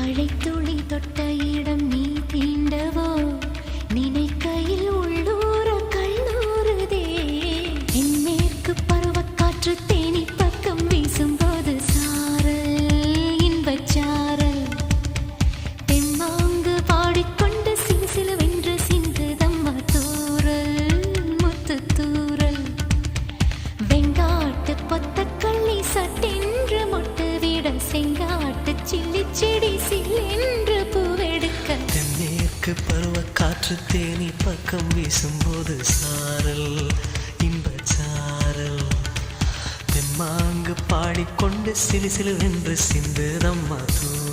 மழைத்துளி தொட்ட இடம் நீ தீண்டவோ நினைக்கையில் உள்ளூர கல்லூருதே என் மேற்கு பருவக்காற்று தேனி பக்கம் வீசும்போது சாரல் இன்பச்சாரல் தெம்மாங்கு பாடிக்கொண்டு சிலுசிலுவென்று சிந்துதம்மா தூரல் முத்து தூரல் வெங்காட்டு பொத்தக்கள்ளி சட்டென்று மொட்டு விட செங்காட்டு சில்லி செடி சில்லென்று பூவெடுக்க தென்மேற்கு பருவக்காற்று தேனி பக்கம் வீசும்போது சாரல் இன்பச்சாரல் தெம்மாங்கு பாடிக்கொண்டு சிலுசிலுவென்று சிந்துதம்மா தூரல்